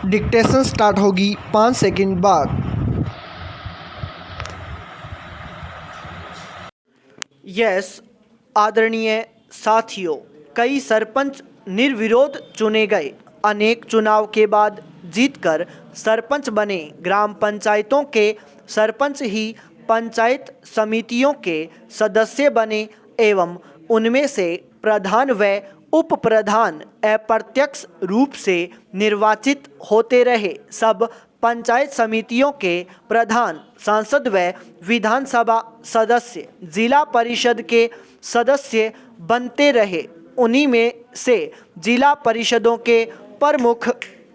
Dictation start होगी 5 second बाद। Yes आदरणीय साथियों, कई सरपंच निर्विरोध चुने गए। अनेक चुनाव के बाद जीतकर सरपंच बने ग्राम पंचायतों के सरपंच ही पंचायत समितियों के सदस्य बने एवं उनमें से प्रधान व उप प्रधान अप्रत्यक्ष रूप से निर्वाचित होते रहे। सब पंचायत समितियों के प्रधान सांसद व विधानसभा सदस्य जिला परिषद के सदस्य बनते रहे। उन्हीं में से जिला परिषदों के प्रमुख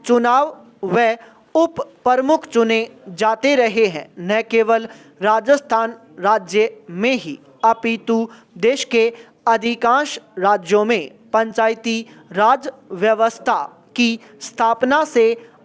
चुनाव व उप प्रमुख चुने जाते रहे हैं। न केवल राजस्थान राज्य में ही अपितु देश के अधिकांश राज्यों में पंचायती राज व्यवस्था की स्थापना से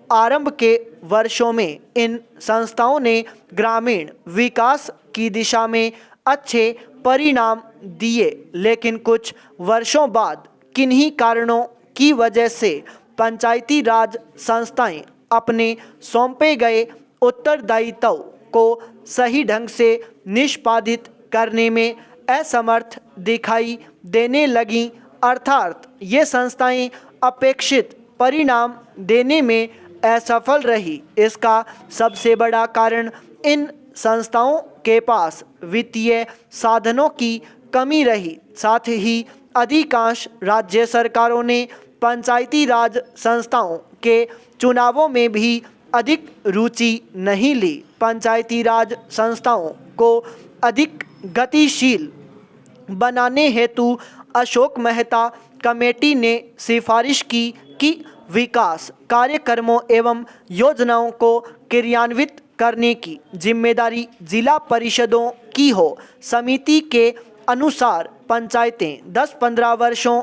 आरंभ के वर्षों में इन संस्थाओं ने ग्रामीण विकास की दिशा में अच्छे परिणाम दिए, लेकिन कुछ वर्षों बाद किन्हीं कारणों की वजह से पंचायती राज संस्थाएं अपने सौंपे गए उत्तरदायित्व को सही ढंग से निष्पादित करने में असमर्थ दिखाई देने लगीं, अर्थात ये संस्थाएं अपेक्षित परिणाम देने में असफल रही। इसका सबसे बड़ा कारण इन संस्थाओं के पास वित्तीय साधनों की कमी रही। साथ ही अधिकांश राज्य सरकारों ने पंचायती राज संस्थाओं के चुनावों में भी अधिक रुचि नहीं ली। पंचायती राज संस्थाओं को अधिक गतिशील बनाने हेतु अशोक मेहता कमेटी ने सिफारिश की कि विकास कार्यक्रमों एवं योजनाओं को क्रियान्वित करने की जिम्मेदारी जिला परिषदों की हो। समिति के अनुसार पंचायतें 10-15 वर्षों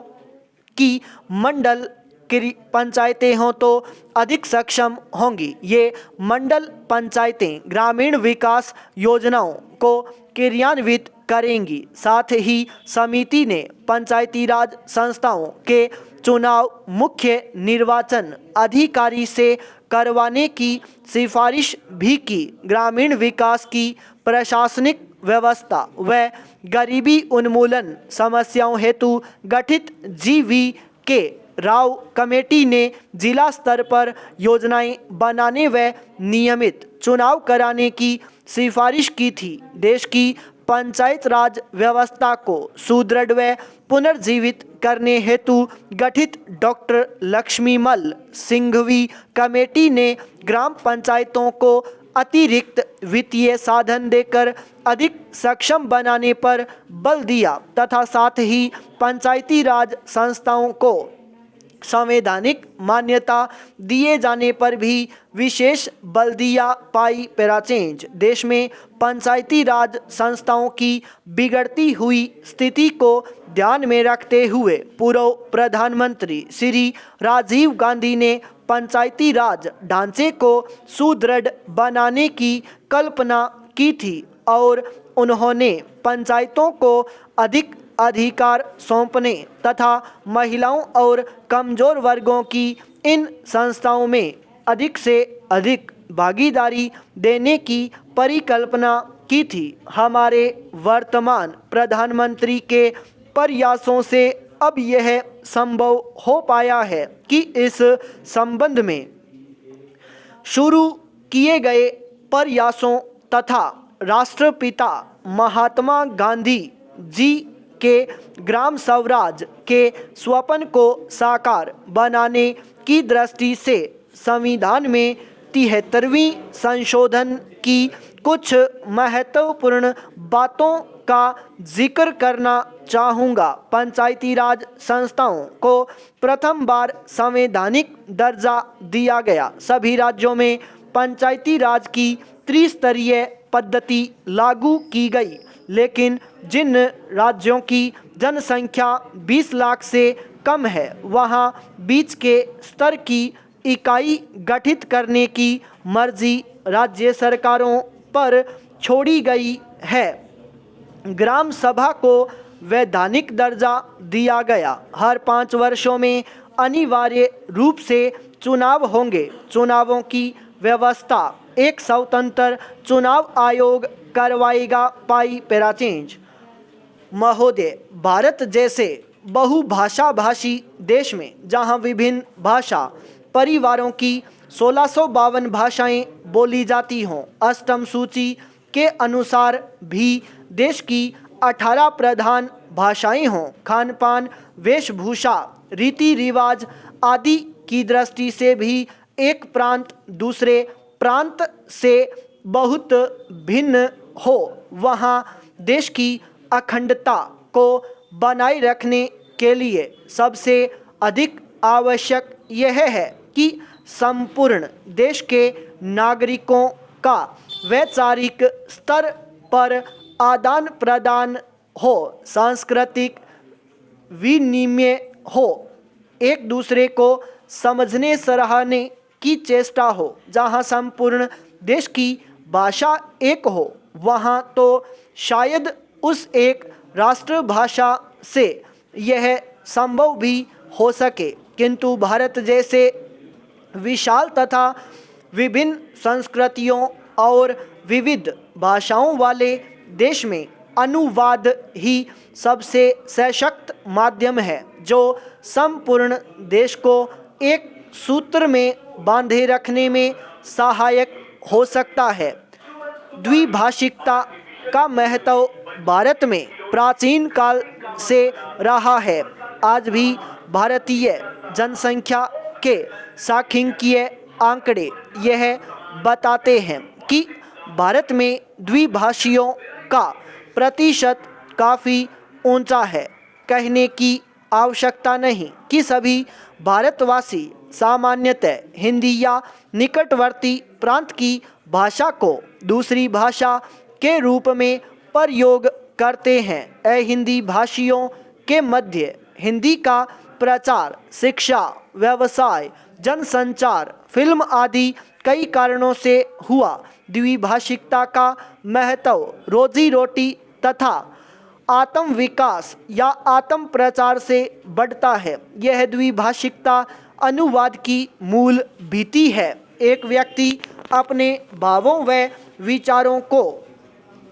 की मंडल पंचायतें हों तो अधिक सक्षम होंगी। ये मंडल पंचायतें ग्रामीण विकास योजनाओं को क्रियान्वित करेंगी। साथ ही समिति ने पंचायती राज संस्थाओं के चुनाव मुख्य निर्वाचन अधिकारी से करवाने की सिफारिश भी की। ग्रामीण विकास की प्रशासनिक व्यवस्था व गरीबी उन्मूलन समस्याओं हेतु गठित GV.K. राव कमेटी ने जिला स्तर पर योजनाएं बनाने व नियमित चुनाव कराने की सिफारिश की थी। देश की पंचायत राज व्यवस्था को सुदृढ़ व पुनर्जीवित करने हेतु गठित डॉक्टर लक्ष्मीमल सिंघवी कमेटी ने ग्राम पंचायतों को अतिरिक्त वित्तीय साधन देकर अधिक सक्षम बनाने पर बल दिया तथा साथ ही पंचायती राज संस्थाओं को संवैधानिक मान्यता दिए जाने पर भी विशेष बल दिया। पाई पैराचेंज देश में पंचायती राज संस्थाओं की बिगड़ती हुई स्थिति को ध्यान में रखते हुए पूर्व प्रधानमंत्री श्री राजीव गांधी ने पंचायती राज ढांचे को सुदृढ़ बनाने की कल्पना की थी और उन्होंने पंचायतों को अधिक अधिकार सौंपने तथा महिलाओं और कमजोर वर्गों की इन संस्थाओं में अधिक से अधिक भागीदारी देने की परिकल्पना की थी। हमारे वर्तमान प्रधानमंत्री के प्रयासों से अब यह संभव हो पाया है कि इस संबंध में शुरू किए गए प्रयासों तथा राष्ट्रपिता महात्मा गांधी जी के ग्राम स्वराज के स्वप्न को साकार बनाने की दृष्टि से संविधान में 73वीं संशोधन की कुछ महत्वपूर्ण बातों का जिक्र करना चाहूँगा। पंचायती राज संस्थाओं को प्रथम बार संवैधानिक दर्जा दिया गया। सभी राज्यों में पंचायती राज की त्रिस्तरीय पद्धति लागू की गई, लेकिन जिन राज्यों की जनसंख्या 20 लाख से कम है वहां बीच के स्तर की इकाई गठित करने की मर्जी राज्य सरकारों पर छोड़ी गई है। ग्राम सभा को वैधानिक दर्जा दिया गया। हर 5 वर्षों में अनिवार्य रूप से चुनाव होंगे। चुनावों की व्यवस्था एक स्वतंत्र चुनाव आयोग करवाएगा। पाई पैराचेंज महोदय, भारत जैसे बहुभाषा भाषी देश में जहां विभिन्न भाषा परिवारों की 1652 भाषाएं बोली जाती हों, अष्टम सूची के अनुसार भी देश की 18 प्रधान भाषाएं हों, खान पान, वेशभूषा, रीति रिवाज आदि की दृष्टि से भी एक प्रांत दूसरे प्रांत से बहुत भिन्न हो, वहाँ देश की अखंडता को बनाए रखने के लिए सबसे अधिक आवश्यक यह है कि संपूर्ण देश के नागरिकों का वैचारिक स्तर पर आदान प्रदान हो, सांस्कृतिक विनिमय हो, एक दूसरे को समझने सराहने की चेष्टा हो। जहाँ संपूर्ण देश की भाषा एक हो, वहाँ तो शायद उस एक राष्ट्रभाषा से यह संभव भी हो सके, किंतु भारत जैसे विशाल तथा विभिन्न संस्कृतियों और विविध भाषाओं वाले देश में अनुवाद ही सबसे सशक्त माध्यम है, जो संपूर्ण देश को एक सूत्र में बांधे रखने में सहायक हो सकता है। द्विभाषिकता का महत्व भारत में प्राचीन काल से रहा है। आज भी भारतीय जनसंख्या के सांख्यिकीय आंकड़े यह बताते हैं कि भारत में द्विभाषियों का प्रतिशत काफ़ी ऊंचा है। कहने की आवश्यकता नहीं कि सभी भारतवासी सामान्यतः हिंदी या निकटवर्ती प्रांत की भाषा को दूसरी भाषा के रूप में प्रयोग करते हैं। हिंदी भाषियों के मध्य हिंदी का प्रचार शिक्षा, व्यवसाय, जनसंचार, फिल्म आदि कई कारणों से हुआ। द्विभाषिकता का महत्व रोजी रोटी तथा आत्म विकास या आत्म प्रचार से बढ़ता है। यह द्विभाषिकता अनुवाद की मूल भीति है। एक व्यक्ति अपने भावों व विचारों को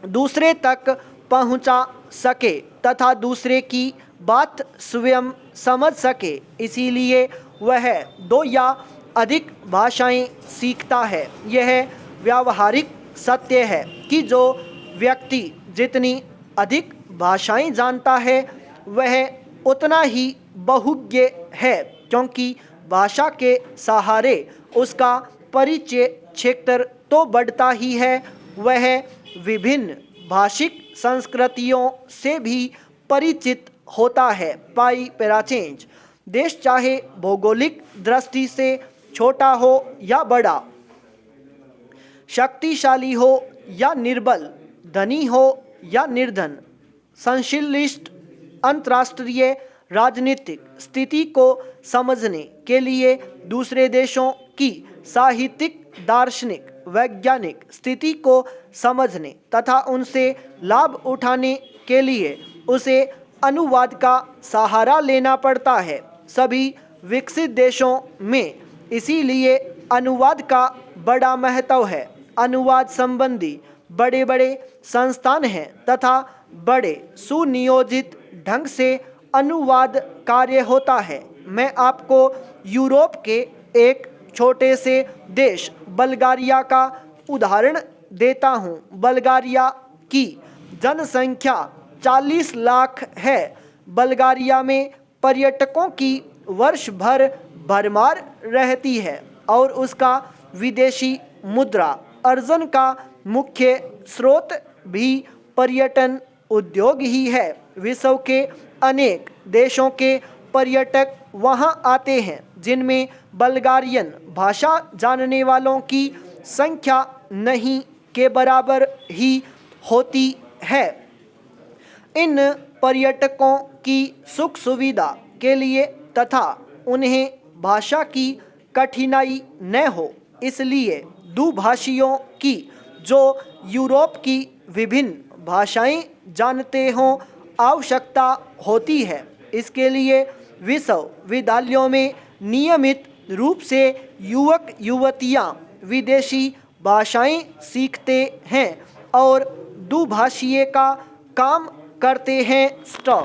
दूसरे तक पहुंचा सके तथा दूसरे की बात स्वयं समझ सके, इसीलिए वह दो या अधिक भाषाएं सीखता है। यह व्यावहारिक सत्य है कि जो व्यक्ति जितनी अधिक भाषाएं जानता है वह उतना ही बहुज्ञ है, क्योंकि भाषा के सहारे उसका परिचय क्षेत्र तो बढ़ता ही है, वह विभिन्न भाषिक संस्कृतियों से भी परिचित होता है। पाई पैराचेंज देश चाहे भौगोलिक दृष्टि से छोटा हो या बड़ा, शक्तिशाली हो या निर्बल, धनी हो या निर्धन, संश्लिष्ट अंतर्राष्ट्रीय राजनीतिक स्थिति को समझने के लिए दूसरे देशों की साहित्यिक, दार्शनिक, वैज्ञानिक स्थिति को समझने तथा उनसे लाभ उठाने के लिए उसे अनुवाद का सहारा लेना पड़ता है। सभी विकसित देशों में इसीलिए अनुवाद का बड़ा महत्व है। अनुवाद संबंधी बड़े बड़े संस्थान हैं तथा बड़े सुनियोजित ढंग से अनुवाद कार्य होता है। मैं आपको यूरोप के एक छोटे से देश बल्गारिया का उदाहरण देता हूँ। बल्गारिया की जनसंख्या 40 लाख है। बल्गारिया में पर्यटकों की वर्ष भर भरमार रहती है और उसका विदेशी मुद्रा अर्जन का मुख्य स्रोत भी पर्यटन उद्योग ही है। विश्व के अनेक देशों के पर्यटक वहां आते हैं, जिनमें बल्गारियन भाषा जानने वालों की संख्या नहीं के बराबर ही होती है। इन पर्यटकों की सुख सुविधा के लिए तथा उन्हें भाषा की कठिनाई न हो, इसलिए दुभाषियों की जो यूरोप की विभिन्न भाषाएं जानते हों आवश्यकता होती है। इसके लिए विश्वविद्यालयों में नियमित रूप से युवक युवतियां विदेशी भाषाएं सीखते हैं और दुभाषीय का काम करते हैं। स्टॉप।